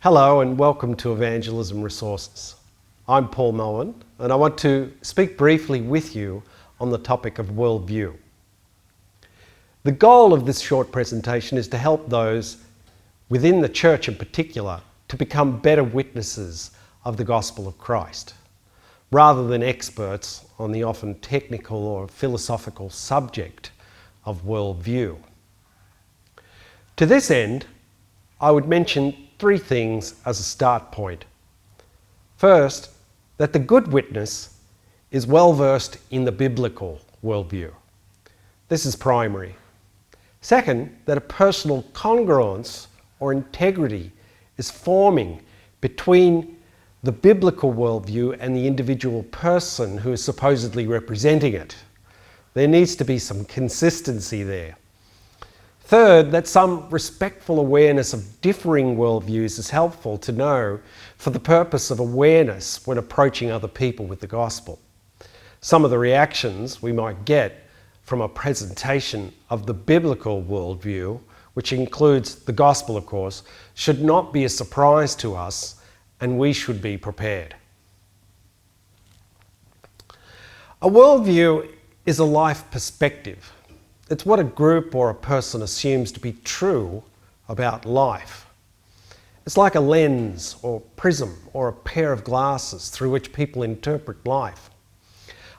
Hello and welcome to Evangelism Resources. I'm Paul Melvin and I want to speak briefly with you on the topic of worldview. The goal of this short presentation is to help those within the church in particular to become better witnesses of the gospel of Christ, rather than experts on the often technical or philosophical subject of worldview. To this end, I would mention three things as a start point. First, that the good witness is well versed in the biblical worldview. This is primary. Second, that a personal congruence or integrity is forming between the biblical worldview and the individual person who is supposedly representing it. There needs to be some consistency there. Third, that some respectful awareness of differing worldviews is helpful to know for the purpose of awareness when approaching other people with the gospel. Some of the reactions we might get from a presentation of the biblical worldview, which includes the gospel of course, should not be a surprise to us, and we should be prepared. A worldview is a life perspective. It's what a group or a person assumes to be true about life. It's like a lens or prism or a pair of glasses through which people interpret life.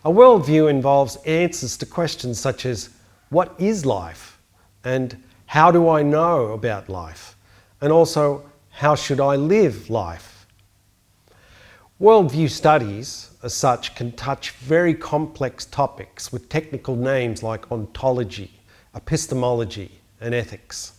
A worldview involves answers to questions such as, what is life? And how do I know about life? And also, how should I live life? Worldview studies, as such, can touch very complex topics with technical names like ontology, epistemology, and ethics.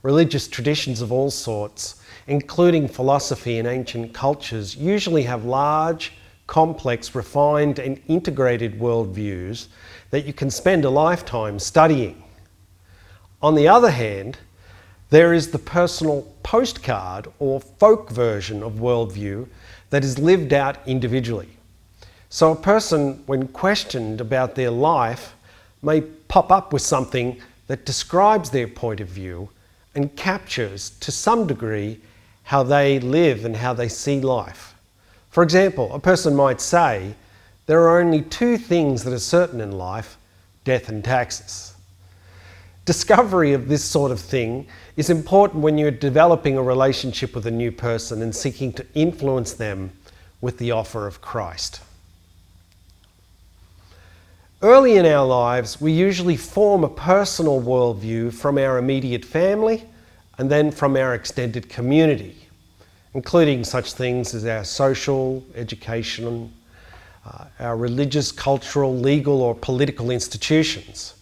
Religious traditions of all sorts, including philosophy and ancient cultures, usually have large, complex, refined, and integrated worldviews that you can spend a lifetime studying. On the other hand, there is the personal postcard or folk version of worldview that is lived out individually. So a person, when questioned about their life, may pop up with something that describes their point of view and captures, to some degree, how they live and how they see life. For example, a person might say, there are only two things that are certain in life, death and taxes. Discovery of this sort of thing is important when you're developing a relationship with a new person and seeking to influence them with the offer of Christ. Early in our lives, we usually form a personal worldview from our immediate family and then from our extended community, including such things as our social, educational, our religious, cultural, legal or political institutions.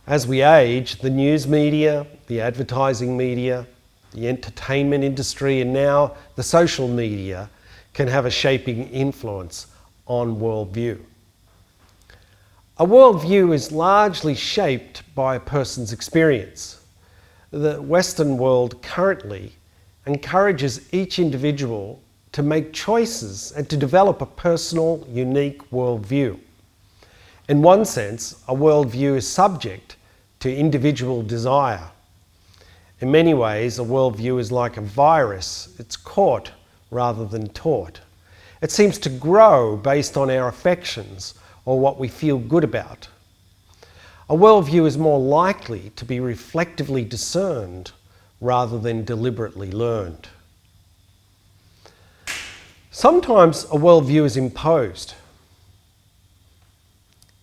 As we age, the news media, the advertising media, the entertainment industry, and now the social media can have a shaping influence on worldview. A worldview is largely shaped by a person's experience. The Western world currently encourages each individual to make choices and to develop a personal, unique worldview. In one sense, a worldview is subject to individual desire. In many ways, a worldview is like a virus. It's caught rather than taught. It seems to grow based on our affections or what we feel good about. A worldview is more likely to be reflectively discerned rather than deliberately learned. Sometimes a worldview is imposed.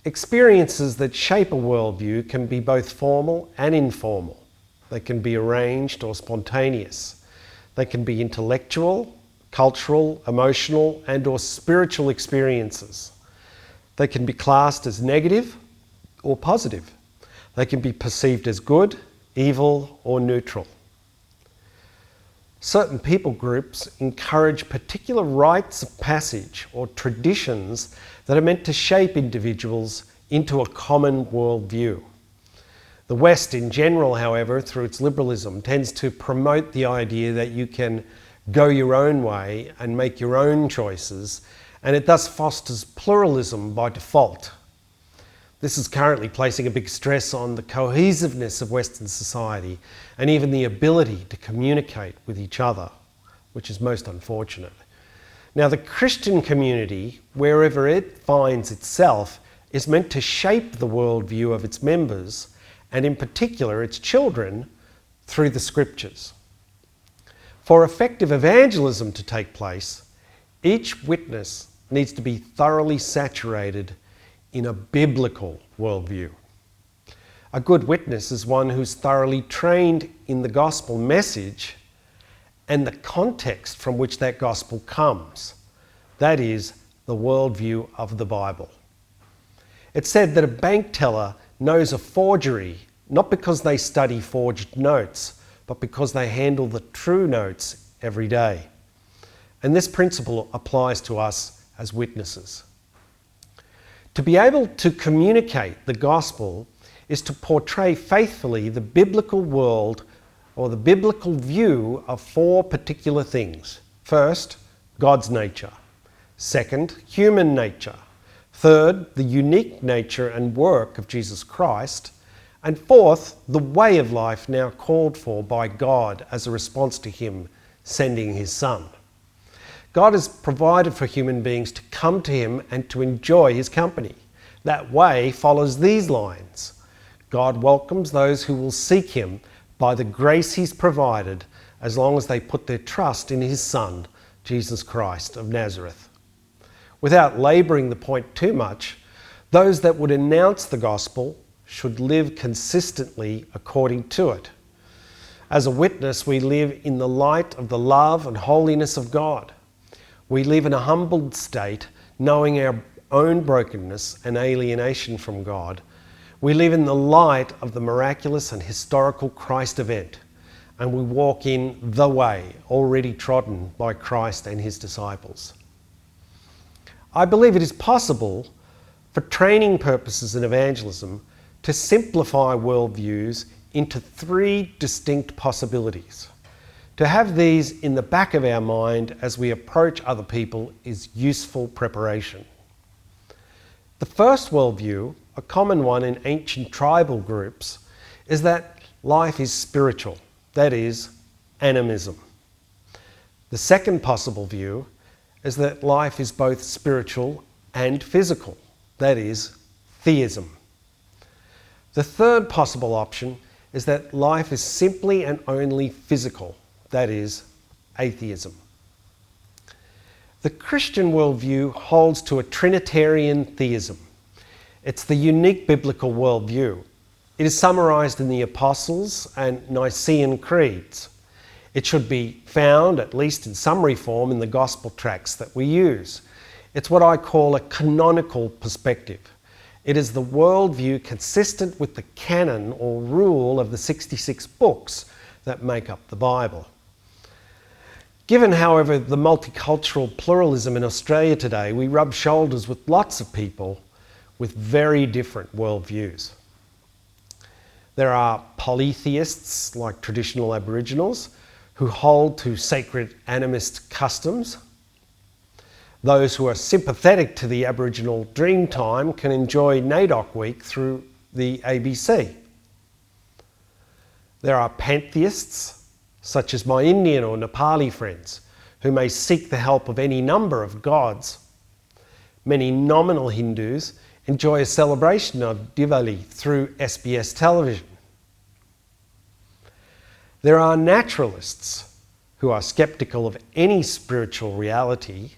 Experiences that shape a worldview can be both formal and informal. They can be arranged or spontaneous. They can be intellectual, cultural, emotional, and or spiritual experiences. They can be classed as negative or positive. They can be perceived as good, evil, or neutral. Certain people groups encourage particular rites of passage or traditions that are meant to shape individuals into a common worldview. The West in general, however, through its liberalism, tends to promote the idea that you can go your own way and make your own choices, and it thus fosters pluralism by default. This is currently placing a big stress on the cohesiveness of Western society and even the ability to communicate with each other. which is most unfortunate. Now, the Christian community, wherever it finds itself, is meant to shape the worldview of its members, and in particular its children, through the scriptures. For effective evangelism to take place, each witness needs to be thoroughly saturated in a biblical worldview. A good witness is one who's thoroughly trained in the gospel message and the context from which that gospel comes. That is, the worldview of the Bible. It's said that a bank teller knows a forgery not because they study forged notes, but because they handle the true notes every day. And this principle applies to us as witnesses. To be able to communicate the gospel is to portray faithfully the biblical world or the biblical view of four particular things. First, God's nature. Second, human nature. Third, the unique nature and work of Jesus Christ. And fourth, the way of life now called for by God as a response to Him sending His Son. God has provided for human beings to come to Him and to enjoy His company. That way follows these lines. God welcomes those who will seek Him by the grace He's provided, as long as they put their trust in His Son, Jesus Christ of Nazareth. Without labouring the point too much, those that would announce the gospel should live consistently according to it. As a witness, we live in the light of the love and holiness of God. We live in a humbled state, knowing our own brokenness and alienation from God. We live in the light of the miraculous and historical Christ event, and we walk in the way already trodden by Christ and His disciples. I believe it is possible, for training purposes in evangelism, to simplify worldviews into three distinct possibilities. To have these in the back of our mind as we approach other people is useful preparation. The first worldview, a common one in ancient tribal groups, is that life is spiritual, that is, animism. The second possible view is that life is both spiritual and physical, that is, theism. The third possible option is that life is simply and only physical, that is, atheism. The Christian worldview holds to a Trinitarian theism. It's the unique biblical worldview. It is summarized in the Apostles' and Nicene creeds. It should be found, at least in summary form, in the gospel tracts that we use. It's what I call a canonical perspective. It is the worldview consistent with the canon or rule of the 66 books that make up the Bible. Given, however, the multicultural pluralism in Australia today, we rub shoulders with lots of people with very different worldviews. There are polytheists, like traditional Aboriginals, who hold to sacred animist customs. Those who are sympathetic to the Aboriginal Dreamtime can enjoy NAIDOC Week through the ABC. There are pantheists, such as my Indian or Nepali friends, who may seek the help of any number of gods. Many nominal Hindus enjoy a celebration of Diwali through SBS television. There are naturalists who are skeptical of any spiritual reality.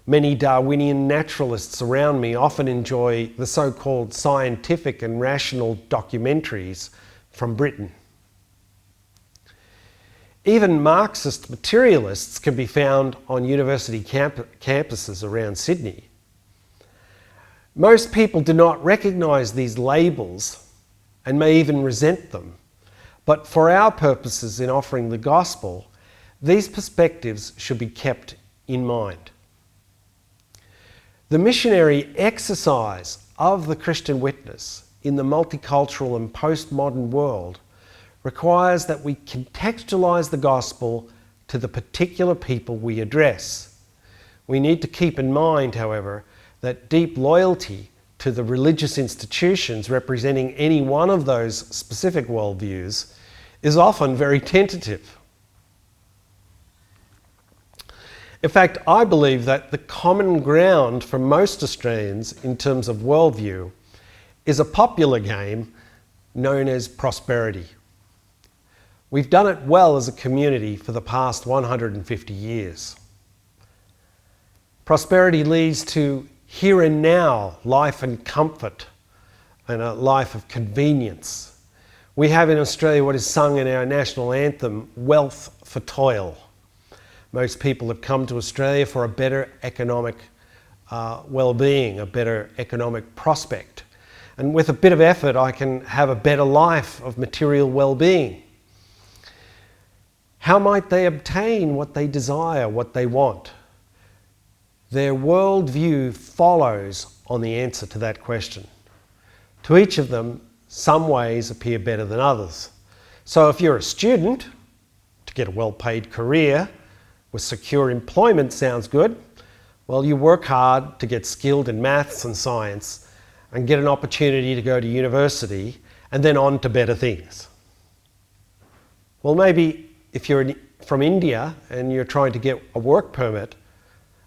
Many Darwinian naturalists around me often enjoy the so-called scientific and rational documentaries from Britain. Even Marxist materialists can be found on university campuses around Sydney. Most people do not recognise these labels and may even resent them. But for our purposes in offering the gospel, these perspectives should be kept in mind. The missionary exercise of the Christian witness in the multicultural and postmodern world requires that we contextualise the gospel to the particular people we address. We need to keep in mind, however, that deep loyalty to the religious institutions representing any one of those specific worldviews is often very tentative. In fact, I believe that the common ground for most Australians in terms of worldview is a popular game known as prosperity. We've done it well as a community for the past 150 years. Prosperity leads to here and now life and comfort and a life of convenience. We have in Australia what is sung in our national anthem, wealth for toil. Most people have come to Australia for a better economic well-being, a better economic prospect. And with a bit of effort, I can have a better life of material well-being. How might they obtain what they desire, what they want? Their worldview follows on the answer to that question. To each of them, some ways appear better than others. So if you're a student, to get a well-paid career with secure employment sounds good. Well, you work hard to get skilled in maths and science and get an opportunity to go to university and then on to better things. Well, maybe if you're from India and you're trying to get a work permit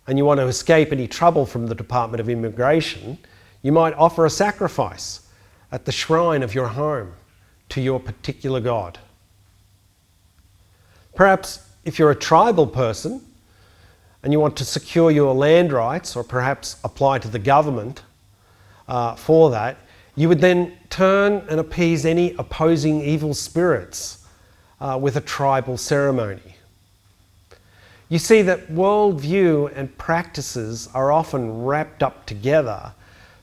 and you want to escape any trouble from the Department of Immigration, you might offer a sacrifice at the shrine of your home to your particular god. Perhaps if you're a tribal person and you want to secure your land rights or perhaps apply to the government for that, you would then turn and appease any opposing evil spirits with a tribal ceremony. You see that worldview and practices are often wrapped up together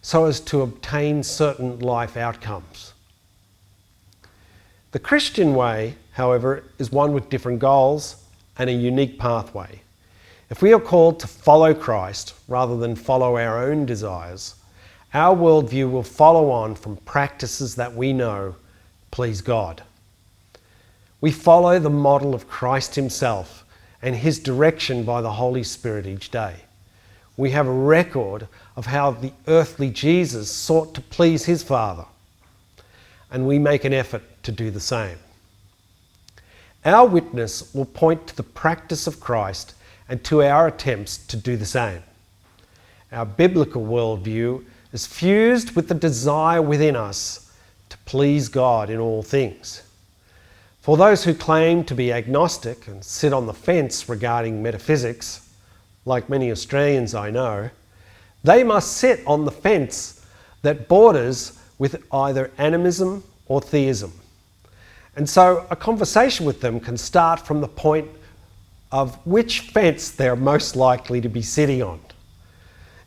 so as to obtain certain life outcomes. The Christian way, however, is one with different goals and a unique pathway. If we are called to follow Christ rather than follow our own desires, our worldview will follow on from practices that we know please God. We follow the model of Christ himself and his direction by the Holy Spirit each day. We have a record of how the earthly Jesus sought to please his Father, and we make an effort to do the same. Our witness will point to the practice of Christ and to our attempts to do the same. Our biblical worldview is fused with the desire within us to please God in all things. For those who claim to be agnostic and sit on the fence regarding metaphysics, like many Australians I know, they must sit on the fence that borders with either animism or theism. And so a conversation with them can start from the point of which fence they're most likely to be sitting on.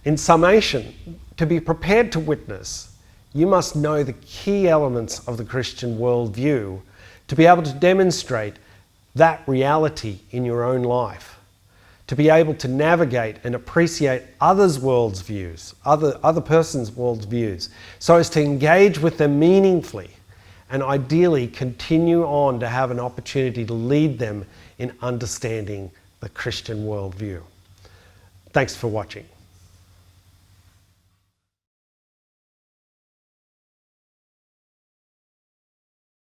In summation, to be prepared to witness, you must know the key elements of the Christian worldview to be able to demonstrate that reality in your own life, to be able to navigate and appreciate others' worldviews, other person's worldviews, so as to engage with them meaningfully and ideally continue on to have an opportunity to lead them in understanding the Christian worldview. Thanks for watching.